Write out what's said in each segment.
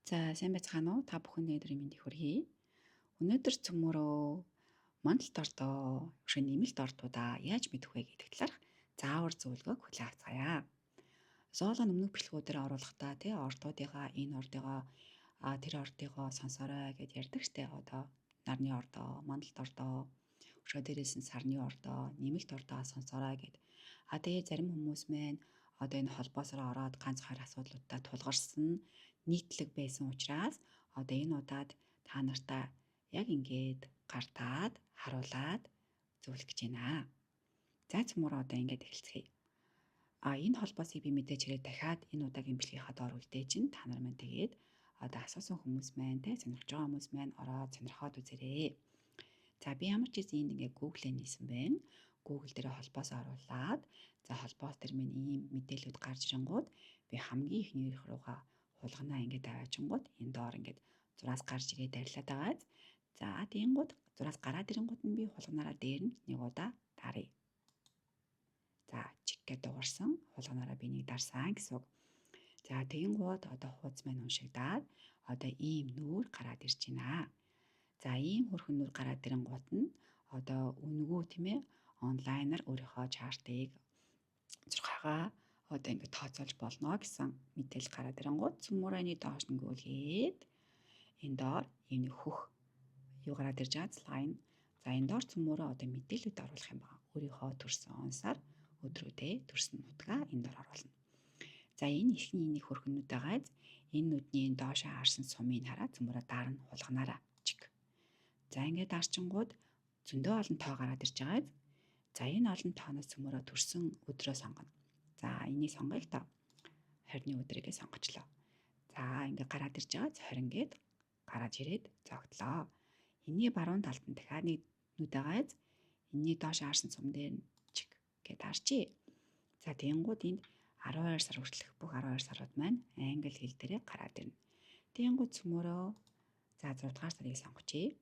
За сайн байцгаана уу? Та бүхэнд өдрийн мэндийг хүргэе. Өнөөдөр цөмөрөө мандалд ордоо, өшөө нэмэлт ордуудаа яаж мэдэх вэ гэдэг талаарх заавар зөвлөгөөг хүлээн авцгаая. Зоолон өмнөх бэлгүүдээр оруулахдаа ордуудыгаа энэ ордыгоо тэр ордыгоо сонсорой гэд ярьдаг штэ. Одоо нарны ордоо, мандалд ордоо, өшөө дээрээс нь сарны ордоо, нэмэлт ордоо сонсорой гэд. Тэгээ зарим хүмүүс маань одоо энэ холбоосоор ороод ганц хоёр асуудлуудаа тулгарсан нийтлэг байсан учраас одоо энэ удаад та нартай яг ингээд гартаад харуулад зөвлөх гэж байна. За цөмөр одоо ингээд эхэлцгээе. Энэ холбоосыг би мэдээж хэрэг дахиад энэ удаагийн бэлгийнхаа доор үлдээж чинь та нар маань тэгээд одоо асуусан хүмүүс маань сонирхож байгаа хүмүүс маань ороод сонирхоод үзээрэй. За би ямар ч гэсэн энд ингээд Google-ээр нийсэн байна. Google дээр холбоосоо оруулаад за холбоос дээр минь ийм мэдээлэлүүд гарч ирэнгууд би хамгийн ихнийх руугаа хулганаа ингээд аваачингууд энэ доор ингээд зураас гарч ирээд арилаад байгаа. За тэгэнгүүт зураас гараад ирэнгүүт нь би хулганаараа дээр нь нэг удаа даръя. За чиг гэдэг дуурсан хулганаараа би нэг дарсан гэсэн үг. За тэгэнгүүт одоо хуудас маань уншигдаад одоо ийм нүүр гараад ирж байна. За ийм хөрхөн нүүр гараад ирэнгүүт нь одоо үнгүү тийм ээ онлайнаар өөрийнхөө чартыг зурхаагаа одоо ингээд тооцоолж болно гэсэн мэдээлэл гараад ирэнгүүт цөмөрөний доош нь гүйлгээд энэ доор ийм хөх юу гараад ирж байгаа слайн. За энэ доор цөмөрөө одоо мэдээлэлүүд оруулах юм байна. Өөрийнхөө төрсөн онсаар өдрүүдээ төрсөн нутгаа энэ доор оруулна. За энэ ихний нэг хөрхөнүүд байгаа. Энэ нүдний доошоо харсан сумыг хараад цөмөрөө дарна хулганаараа чиг. За ингээд дарчингууд зөндөө олон тоо гараад ирж байгаа. За энэ олон тооноос цөмөрөө төрсөн өдрөө сонгоно. За энийг сонгоё л доо. 20-ны өдрийгээ сонгочлоо. За ингээд гараад ирж байгаа 20 гээд гараад ирээд зогтлоо. Энийний баруун талд нь дахиад нэг нүд байгаа. Энийний доош харсан сум дээр нь чиг гээд харчий. За тэгэнгүүт энд 12 сар хүртэлх бүх 12 сарууд маань англи хэл дээрээ гараад ирнэ. Тэгэнгүүт цөмөрөө за 6 дугаар сарыг сонгочихъя.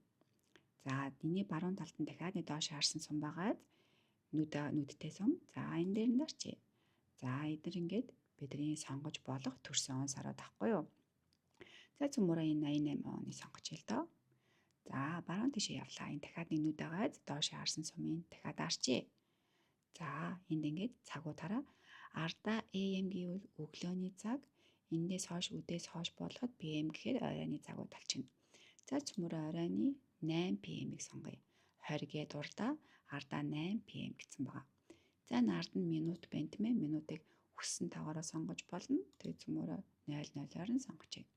За энэний баруун талд нь дахиад нэг доош харсан сум байгаа. Нүдтэй сум. За энэ дээр нь дарчээ. За эдгээр ингээд бидний сонгож болох төрсөн он сарууд ахгүй юу? За цөмөрөө энэ 88 оны сонгочихъя л доо. За баруун тишээ явлаа. Энэ дахиад нэг нүд байгаа. Доош харсан сумын дахиад дарчээ. За энд ингээд цагуудаараа ардаа AM гэвэл өглөөний цаг, эндээс хойш үдээс хойш болгоод PM гэхээр оройны цагууд талчина. За цөмөрөө оройны 8 PM-ийг сонгоё. 20 гээд урдаа ардаа 8 PM гэсэн байгаа. За нард нь минут байна тийм ээ. Минутыг хүссэн тагаараа сонгож болно. Тэгээ цөмөрөө 00-оор нь сонгочихъя.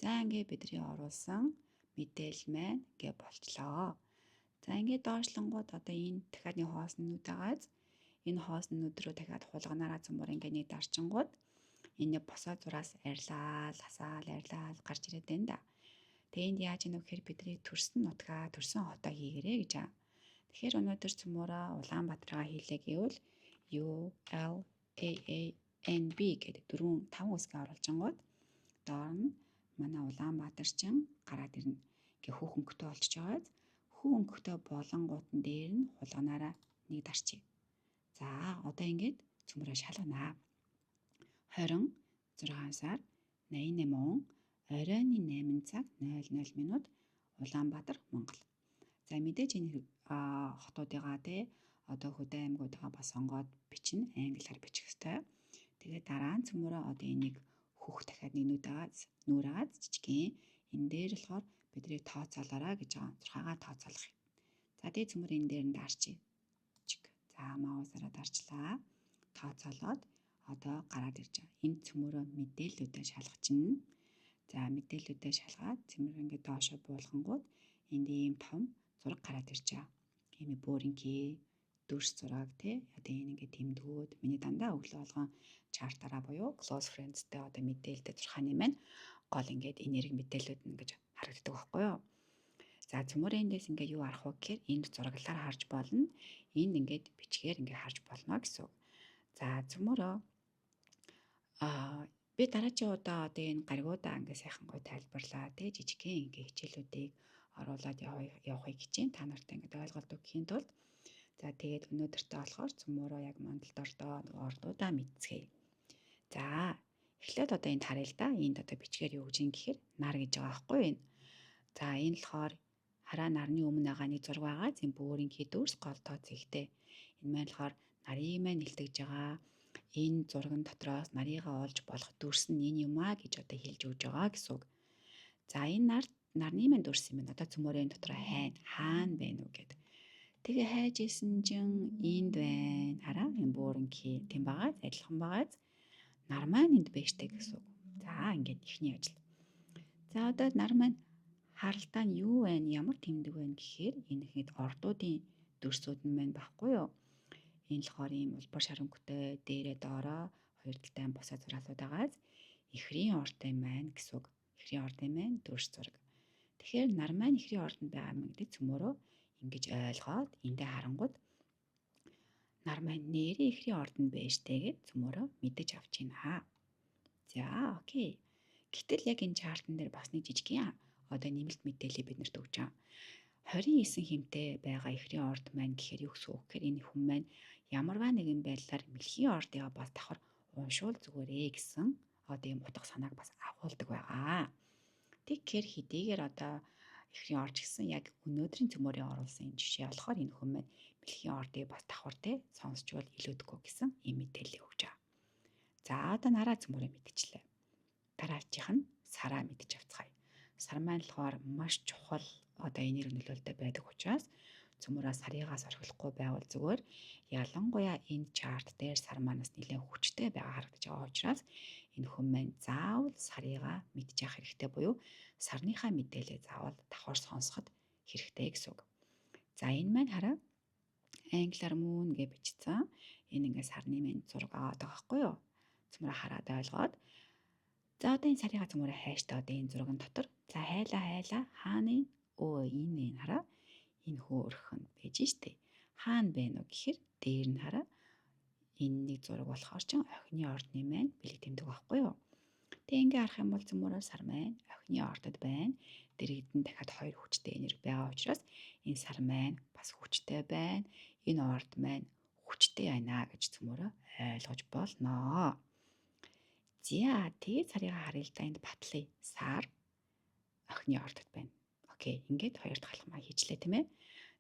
За ингээд бидний оруулсан мэдээлэл маань ингээд болчлоо. За ингээд доошлонгууд одоо энэ дахиад нэг хоосны нүд байгаа. Энэ хоосны нүд рүү дахиад хулганаараа цөмөр ингээд нэг дарчингууд энэ босоод зураас арилаал, хасаал, арилаал гарч ирээд байна да. Тэгээ энд яаж ийм гэхээр бидний төрсөн нутгаа, төрсөн хотоо хийгэрээ гэж байгаа. Тэгэхээр өнөөдөр цөмөрөө Улаанбаатараа хийлээ гэвэл ULAANB гэдэг 4-5 үсгээ оруулжингууд доор нь манай Улаанбаатарчин гараад ирнэ. Ингээ хүү хөнгөтэй болчихж байгаа. Хүү хөнгөтэй болонгуудын дээр нь хулганаараа нэг дарчээ. За одоо ингээд цөмөрөө шалганаа. 26 сар 88 он оройны 8 цаг 00 минут Улаанбаатар, Монгол. За мэдээж энэ хотуудыгаа одоо хөдөө аймагуудаа бас сонгоод бичнэ. Англиар бичих ёстой. Тэгээд дараа нь цөмөрөө одоо энийг хөх дахиад нэг нүур агаад жижигхэн энэ дээр болохоор бидний тооцоолоорой гэж байгаа. 6-гаа тооцоолох юм. За тэгээд цөмөр энэ дээр нь дарчий. За маусаараа дарчлаа. Тооцоолоод одоо гараад ирж байгаа. Энэ цөмөрөө мэдээллүүдээ шалгачна. За мэдээллүүдээ шалгаад цөмөр ингээд доошоо буулгангууд энд ийм том зураг гараад ирж байгаа. Ийм бөөринкий дүрс зураг одоо энэ ингээд тэмдгүүд миний дандаа өглөө болгон чартаараа буюу close friends-тэй одоо мэдээлэлтэй зурхааны маань гол ингээд энерги мэдээлэлүүд нь ингэж харагддаг байхгүй юу? За цөмөрөө эндээс ингээд юу арах вэ гэхээр энд зураглалаар харж болно. Энд ингээд бичгээр ингээд харж болно гэсэн үг. За цөмөрөө би дараагийн удаа одоо энэ гаригуудаа ингээд сайхан гой тайлбарлаа жижигхэн ингээд хичээлүүдийг оруулаад явахыг хичээн та нартай ингээд ойлголт өгөхийн тулд за тэгээд өнөөдөртөө болохоор цөмөрөө яг мандалд ордоо ордуудаа мэдцгээе. За Эхлээд одоо энд харъя л да. Энд одоо бичгээр юу гэж юм гэхээр нар гэж байгаа байхгүй юу? За энэ болохоор хараа нарны өмнө байгаа нэг зураг байгаа. Зэн бөөрийн хідүүрс гол тоо зэгтэй. Энэ маань болохоор нарыг маань нэлтгэж байгаа. Энэ зурган дотроос нарыгаа олж болох дүрс нь энэ юм аа гэж одоо хэлж өгж байгаа гэсэн үг. За энэ нарны маань дүрс юм байна. Одоо цөмөрийн дотор хаана байна уу гэд. Тэгээ хайж исэн чин энд байна. Хараа энэ бөөрийн тийм байгаа. Адилхан байгаа. Нар маань энд бэжтэй гэсэн үг. За ингээд ихний ажил. За одоо нар маань харалтаа нь юу байна? Ямар тэмдэг байна гэхээр энэ хэд ордуудын дүрсүүд нь байна байхгүй юу? Энэ болохоор ийм улбар шаранхүйтэй дээрээ доороо хоёр талтай босоо зураалууд байгаас ихрийн ордын маань гэсэн үг. Ихрийн ордын маань дүрс зураг. Тэгэхээр нар маань ихрийн ордонд байгаа юм гэдэг цөмөрөө ингэж ойлгоод эндээ харангууд нар маань нэрийн ихрийн ордонд байжтэй гэж цөмөрөө мэдэж авч байна. За окей. Гэтэл яг энэ чартан дээр бас нэг жижиг юм. Одоо нэмэлт мэдээлэл биднэрт өгч байгаа. 29 хэмтэй байгаа ихрийн орд маань гэхээр юу гэсэн үг гэхээр энэ хүн маань ямарваа нэгэн байдлаар мэлхийн ордыгаа бас давхар уншуул зүгээрээ гэсэн одоо юм утга санааг бас агуулдаг байгаа. Тэгэхээр хэдийгээр одоо ихрийн орд гэсэн яг өнөөдрийн цөмөрийн оруулсан энэ жишээ болохоор энэ хүн маань мэлхийн ордыг бас давхар те сонсчвал илүүдгүй гэсэн ийм мэдээлэл өгч байгаа. За одоо нараа цөмөрөө мэдчихлээ. Дараачих нь сараа мэдчих авцгаая. Сар маань болохоор маш чухал одоо энерги нөлөөлөлтэй байдаг учраас цөмөрөө сарыгаас орхихгүй байвал зүгээр ялангуяа энэ чарт дээр сар манаас нэлээд хүчтэй байгаа харагдаж байгаа учраас энэ хүн маань заавал сарыгаа мэдчих явах хэрэгтэй буюу сарныхаа мэдээлэл заавал давхар сонсоход хэрэгтэй гэсэн үг. За энэ маань хараа англиар moon гэж бичсэн. Энэ ингээд сарны маань зураг аваад байгаа байхгүй юу? Цөмөрөө хараад ойлгоод за одоо энэ сарыгаа цөмөрөө хайштай одоо энэ зурган дотор за хайлаа хаана энэ хараа энэ хөөрхөн байж штэ хаана байна уу гэхээр дээр нь хараа энэ нэг зураг болохоор ч охины ордны маань бэлэг тэмдэг байхгүй юу. Тэгээ ингээ харах юм бол цөмөрөө сар маань охины ордод байна. Дэрэгдэн дахиад хоёр хүчтэй энерги байгаа учраас энэ сар маань бас хүчтэй байна. Энэ орд маань хүчтэй байна гэж цөмөрөө ойлгож болноо. За тэгээд сарыгаа харъя л да энд батлая. Сар охины ордод байна. Окей, ингээд хоёр дахь алхмаа хийчлээ тийм ээ.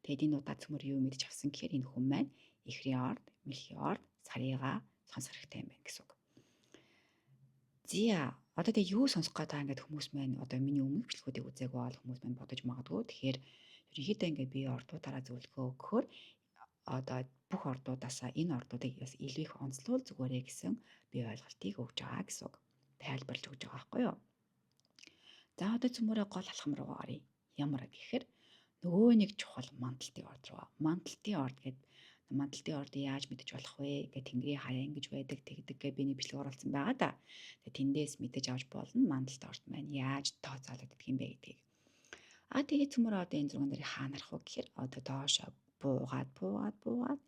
Тэгээд энэ удаа цөмөр юу мэдж авсан гэхээр энэ хүн маань ихрийн орд, мэлхийн орд, сарыгаа сонсох хэрэгтэй юм байна гэсэн үг. За одоо тэгээ юу сонсох гэдэг ингээд хүмүүс маань одоо миний өмнөх бичлэгүүдийг үзээг бол хүмүүс маань бодож магадгүй. Тэгэхээр ерөнхийдөө ингээд би ордуудаараа зөвлөгөө өгөхөөр одоо бүх ордуудаасаа энэ ордуудыг бас илүү их онцлуул зүгээрээ гэсэн би ойлголтыг өгж байгаа гэсэн үг. Тайлбарлаж өгж байгаа байхгүй юу? За одоо цөмөрөө гол алхам руу оръё. Ямар гэхээр нөгөө нэг чухал мандалтын орд руу. Мандалтын орд гэдэг мандалтын ордыг яаж мэдэж болох вэ? Гэ Тэнгэрийн хаяа ингэж байдаг тэгдэг гэ биний бичлэг оруулсан байгаа да. Тэгээ тэндээс мэдэж авч болно мандалтын орд маань яаж тооцоологддог юм бэ гэдгийг. Тэгээ цөмөрөө одоо энэ зурган дээр хаанарах вэ гэхээр одоо доошоо буугаад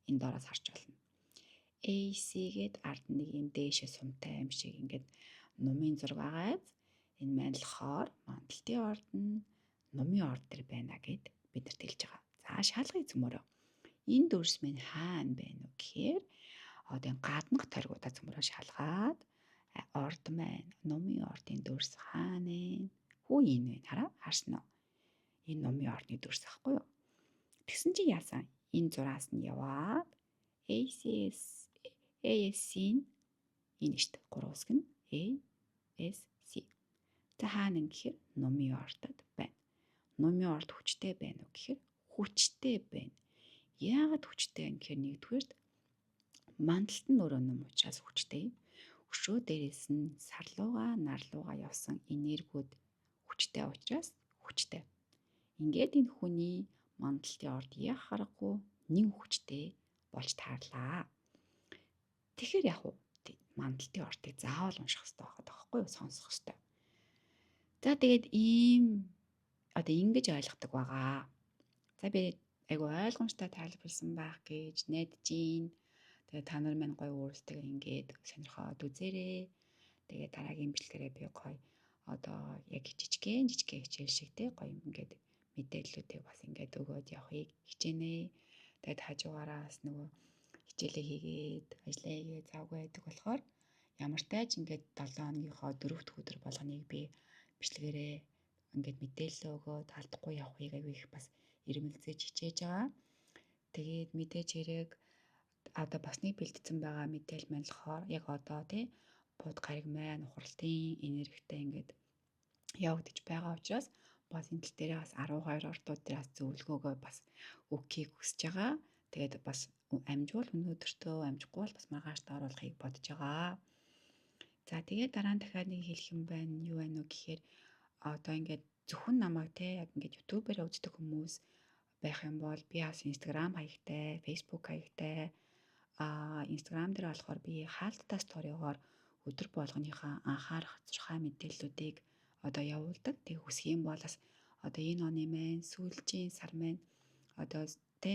энэ доороос харж болно. AC гээд ард нэг юм дээшээ сумтай юм шиг ингээд нумын зураг агаад энэ маань болохоор мандалтын орд нь нумын орд төр байна гэд бидэрт хэлж байгаа. За шалгая цөмөрөө. Энэ дүрс минь хаана байна уу гэхээр одоо энэ гаднах торгуудаа цөмөрөө шалгаад орд маань нумын ордын дүрс хаана вэ? Хүү энэ вэ? Харсан уу? Энэ нумын ордны дүрс ахгүй юу? Тэгсэн чи яасан? Энэ зураас нь яваад ASC-ийн энэ шүү дээ. 3 үсэг нь ASC. За хаана гэхээр нумын ордод байна. Нумын орд хүчтэй байна уу гэхээр хүчтэй байна. Яагаад хүчтэй вэ гэхээр нэгдүгээрт мандалт нь өөрөө нум учраас хүчтэй. Өшөө дээрээс нь сарлууга нарлууга явсан энергиуд хүчтэй учраас хүчтэй. Ингээд энэ хүний мандалтын орд яах аргагүй нэг хүчтэй болж таарлаа. Тэгэхээр яг уу мандалтын ордыг заавал унших хэрэгтэй байгаа байхгүй юу? Сонсох хэрэгтэй. За тэгээд ийм одоо ингэж ойлгодог байгаа. За би айгу ойлгомжтой тайлбарлсан байх гэж найдаж байна. Тэгээд та нар маань гоё өөрсдөө ингээд сонирхоод үзээрэй. Тэгээд дараагийн бичлэгээрээ би гоё одоо яг жижигхэн хичээл шиг те гоё ингээд мэдээллүүдийг бас ингээд өгөөд явахыг хичээнэ. Тэгээд хажуугаараас нөгөө хичээлээ хийгээд ажиллаа хийгээд завгүй байдаг болохоор Ямар ч тач ингээд 7 хоногийнхоо 4-р өдөр болгоныг би бичлэгээрээ ингээд мэдээлэл өгөөд алдахгүй явахыг аягүй их бас ирмэлзэж хичээж байгаа. Тэгээд мэдээж хэрэг одоо бас нэг бэлдсэн байгаа мэдээлэл маань болохоор яг одоо тий бууд гариг маань ухралтын энергитэй ингээд явагдаж байгаа учраас бас энэ тал дээр бас 12 ордууд дээр бас зөвлөгөөгөө бас өгөхийг хүсэж байгаа. Тэгээд бас амжуул өнөөдөртөө амжихгүй бол бас маргаашд оруулахыг бодож байгаа. За тэгээд дараа нь дахиад нэг хэлэх юм байна. Юу байна вэ гэхээр одоо ингээд зөвхөн намайг те яг ингээд ютубээр үздэг хүмүүс байх юм бол би бас Instagram хаягтай, Facebook хаягтай. Instagram дээр болохоор би хаалттай сториогоор өдөр болгоныхаа анхаарах зурхай мэдээллүүдийг одоо явуулдаг. Тэг хүсэх юм бол бас одоо энэ оны маань сүүлчийн сар маань одоо тэ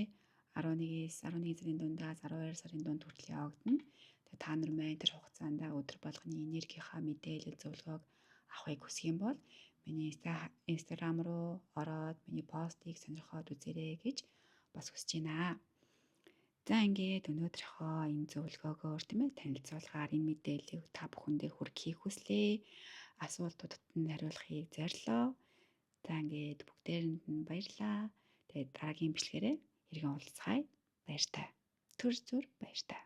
11 сарын дундаас 12 сарын дунд хүртэл явагдана. Тэгээ та нар маань тэр хугацаанд өдөр болгоны энергийнхаа мэдээлэл зөвлөгөөг авахыг хүсэх юм бол миний Instagram руу ороод миний постыг сонирхоод үзээрэй гэж бас хүсэж байна. За ингээд өнөөдрийнхөө энэ зөвлөгөөгөөр тийм ээ танилцуулгаар энэ мэдээллийг та бүхэндээ хүргэхийг хүслээ. Асуултуудад нь хариулахыг зорилоо. За ингээд бүгдээрэнд нь баярлалаа. Тэгээд дараагийн бичлэгээрээ иргэн уулзцаая. Баяртай. Түр баяртай.